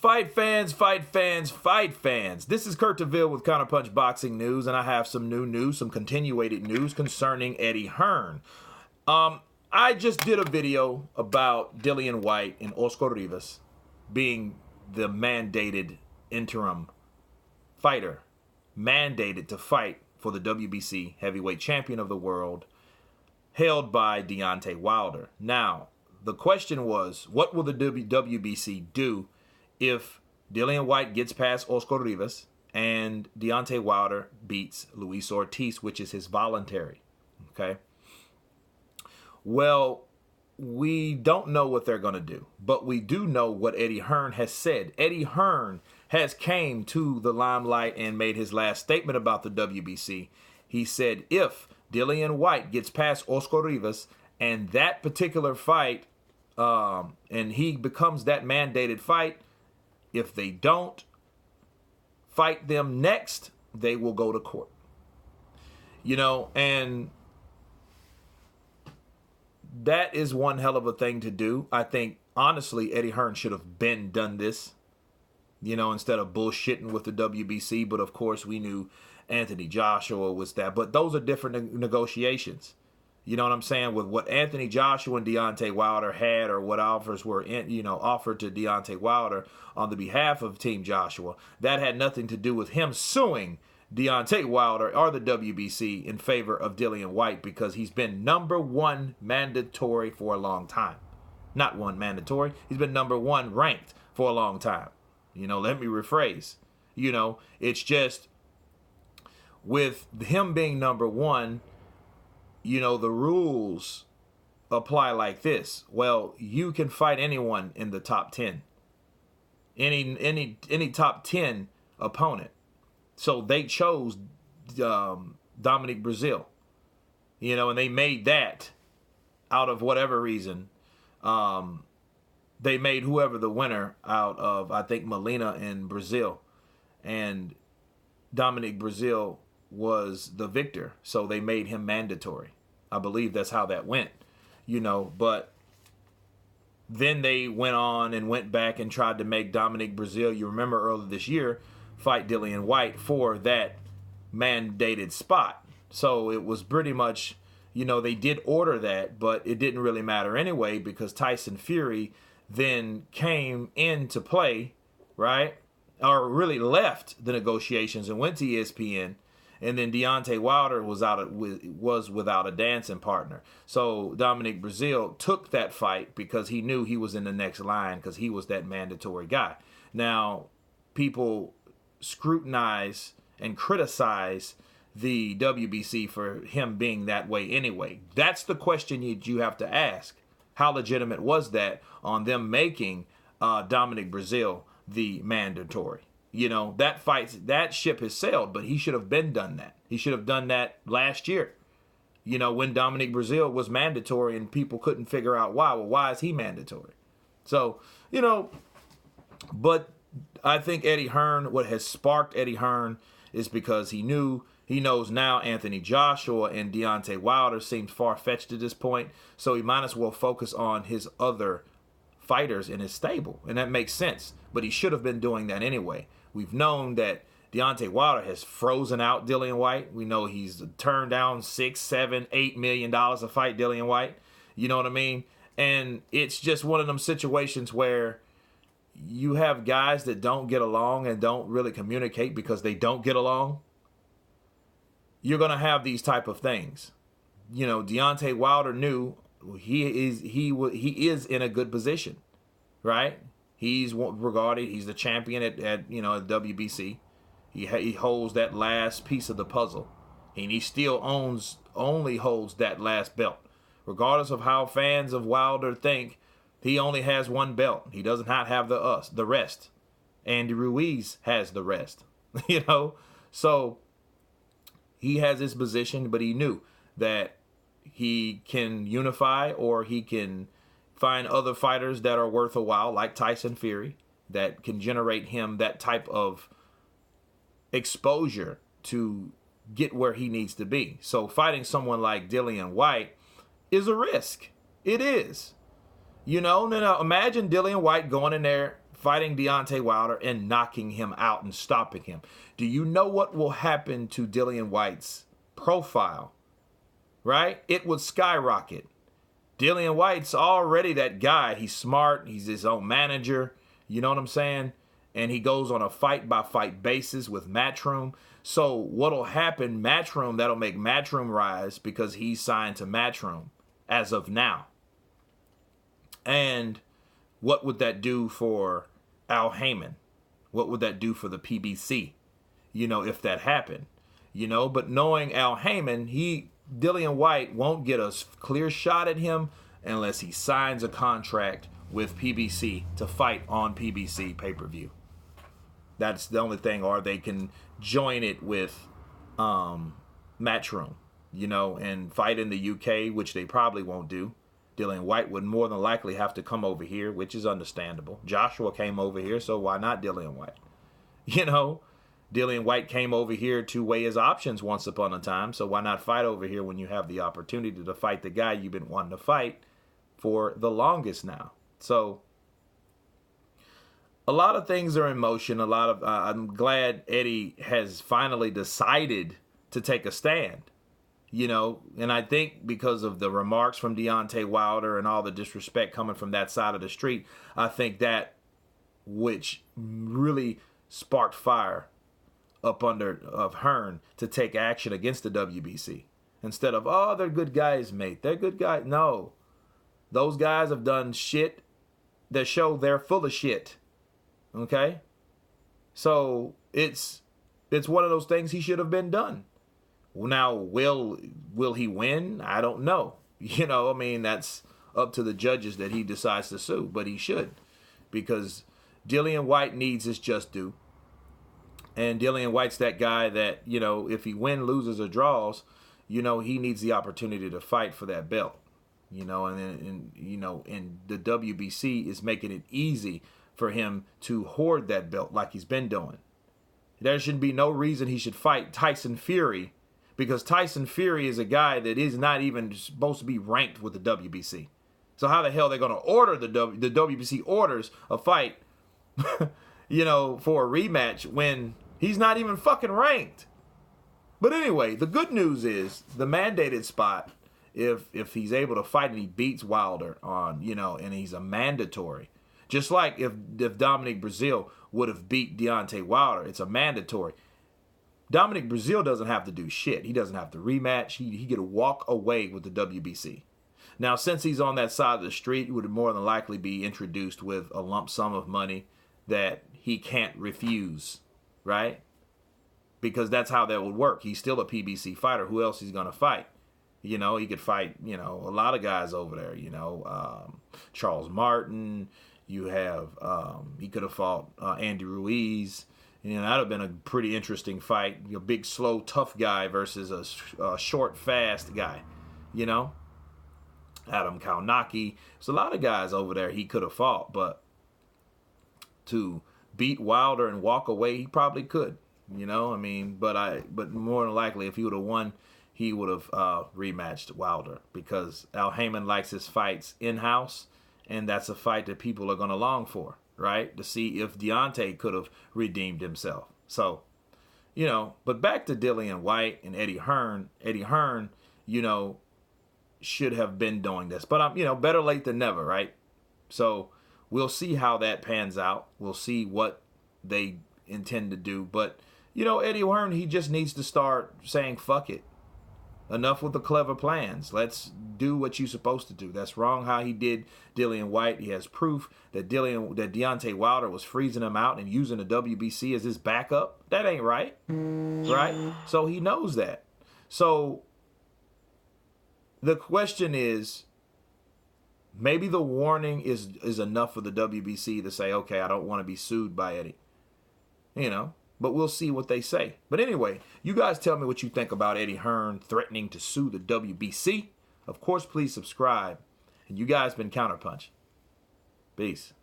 Fight fans, fight fans, fight fans. This is Kurt DeVille with Counterpunch Boxing News, and I have some new news, some continuated news concerning Eddie Hearn. I just did a video about Dillian Whyte and Oscar Rivas being the mandated interim fighter, mandated to fight for the WBC heavyweight champion of the world, held by Deontay Wilder. Now, the question was, what will the WBC do if Dillian Whyte gets past Oscar Rivas and Deontay Wilder beats Luis Ortiz, which is his voluntary? Okay. Well, we don't know what they're going to do, but we do know what Eddie Hearn has said. Eddie Hearn has came to the limelight and made his last statement about the WBC. He said, if Dillian Whyte gets past Oscar Rivas and that particular fight, and he becomes that mandated fight, if they don't fight them next, they will go to court. You know, and that is one hell of a thing to do. I think, honestly, Eddie Hearn should have done this, you know, instead of bullshitting with the WBC. But, of course, we knew Anthony Joshua was that. But those are different negotiations. You know what I'm saying? With what Anthony Joshua and Deontay Wilder had, or what offers were, offered to Deontay Wilder on the behalf of Team Joshua, that had nothing to do with him suing Deontay Wilder or the WBC in favor of Dillian Whyte, because he's been number one mandatory for a long time. Not one mandatory. He's been number one ranked for a long time. You know, let me rephrase. You know, it's just with him being number one, you know, the rules apply like this. Well, you can fight anyone in the top 10. Any top 10 opponent. So they chose Dominic Brazil. You know, and they made that out of whatever reason. They made whoever the winner out of, I think, Molina and Brazil. And Dominic Brazil was the victor, so they made him mandatory. I believe that's how that went, you know, but then they went on and went back and tried to make Dominic Brazil, you remember earlier this year, fight Dillian Whyte for that mandated spot. So it was pretty much, you know, they did order that, but it didn't really matter anyway, because Tyson Fury then came into play, right? Or really left the negotiations and went to ESPN. And then Deontay Wilder was without a dancing partner. So Dominic Brazil took that fight because he knew he was in the next line, because he was that mandatory guy. Now, people scrutinize and criticize the WBC for him being that way anyway. That's the question you have to ask. How legitimate was that on them making Dominic Brazil the mandatory? You know, that ship has sailed, but he should have done that. He should have done that last year, you know, when Dominic Brazil was mandatory and people couldn't figure out why. Well, why is he mandatory? So, you know, but I think Eddie Hearn, what has sparked Eddie Hearn is because he knows now Anthony Joshua and Deontay Wilder seems far-fetched at this point, so he might as well focus on his other fighters in his stable, and that makes sense. But he should have been doing that anyway. We've known that Deontay Wilder has frozen out Dillian Whyte. We know he's turned down $6, $7, $8 million to fight Dillian Whyte. You know what I mean? And it's just one of them situations where you have guys that don't get along and don't really communicate because they don't get along. You're going to have these type of things. You know, Deontay Wilder knew he is in a good position, right? He's regarded, he's the champion at WBC. He holds that last piece of the puzzle. And he still only holds that last belt. Regardless of how fans of Wilder think, he only has one belt. He does not have the rest. Andy Ruiz has the rest. You know? So he has his position, but he knew that he can unify, or he can find other fighters that are worth a while, like Tyson Fury, that can generate him that type of exposure to get where he needs to be. So fighting someone like Dillian Whyte is a risk. It is. You know, now imagine Dillian Whyte going in there fighting Deontay Wilder and knocking him out and stopping him. Do you know what will happen to Dillian Whyte's profile? Right? It would skyrocket. Dillian Whyte's already that guy. He's smart. He's his own manager. You know what I'm saying? And he goes on a fight-by-fight basis with Matchroom. So what'll happen, Matchroom, that'll make Matchroom rise because he's signed to Matchroom as of now. And what would that do for Al Heyman? What would that do for the PBC? You know, if that happened. You know, but knowing Al Heyman, Dillian Whyte won't get a clear shot at him unless he signs a contract with PBC to fight on PBC pay-per-view. That's the only thing, or they can join it with Matchroom, you know, and fight in the UK, which they probably won't do. Dillian Whyte would more than likely have to come over here, which is understandable. Joshua came over here, so why not Dillian Whyte? You know, Dillian Whyte came over here to weigh his options once upon a time, so why not fight over here when you have the opportunity to fight the guy you've been wanting to fight for the longest now? So a lot of things are in motion. I'm glad Eddie has finally decided to take a stand, you know, and I think because of the remarks from Deontay Wilder and all the disrespect coming from that side of the street, I think that which really sparked fire up under of Hearn to take action against the WBC. Instead of, oh, they're good guys, mate. They're good guys. No. Those guys have done shit that show they're full of shit. Okay? So it's one of those things he should have been done. Now, will he win? I don't know. You know, I mean, that's up to the judges that he decides to sue, but he should. Because Dillian Whyte needs his just due. And Dillian Whyte's that guy that, you know, if he wins, loses, or draws, you know, he needs the opportunity to fight for that belt. You know, and the WBC is making it easy for him to hoard that belt like he's been doing. There should be no reason he should fight Tyson Fury, because Tyson Fury is a guy that is not even supposed to be ranked with the WBC. So how the hell are they going to order the WBC orders a fight, you know, for a rematch when he's not even fucking ranked? But anyway, the good news is the mandated spot, if he's able to fight and he beats Wilder on, you know, and he's a mandatory. Just like if Dominic Breazeale would have beat Deontay Wilder, it's a mandatory. Dominic Breazeale doesn't have to do shit. He doesn't have to rematch. He could walk away with the WBC. Now, since he's on that side of the street, he would more than likely be introduced with a lump sum of money that he can't refuse, right? Because that's how that would work. He's still a PBC fighter. Who else he's going to fight? You know, he could fight, you know, a lot of guys over there, you know, Charles Martin. You have, he could have fought Andy Ruiz. You know, that would have been a pretty interesting fight. A big, slow, tough guy versus a short, fast guy, you know. Adam Kaunaki. There's a lot of guys over there he could have fought, but to beat Wilder and walk away, he probably could, you know. I mean, but more than likely, if he would have won, he would have rematched Wilder, because Al Heyman likes his fights in-house, and that's a fight that people are going to long for, right? To see if Deontay could have redeemed himself. So, you know, but back to Dillian Whyte and Eddie Hearn. Eddie Hearn, you know, should have been doing this. But, you know, better late than never, right? So we'll see how that pans out. We'll see what they intend to do. But, you know, Eddie Hearn, he just needs to start saying, fuck it. Enough with the clever plans. Let's do what you're supposed to do. That's wrong how he did Dillian Whyte. He has proof that Deontay Wilder was freezing him out and using the WBC as his backup. That ain't right. Right? So he knows that. So the question is, maybe the warning is enough for the WBC to say, okay, I don't want to be sued by Eddie. You know? But we'll see what they say. But anyway, you guys tell me what you think about Eddie Hearn threatening to sue the WBC. Of course, please subscribe. And you guys been Counterpunch. Peace.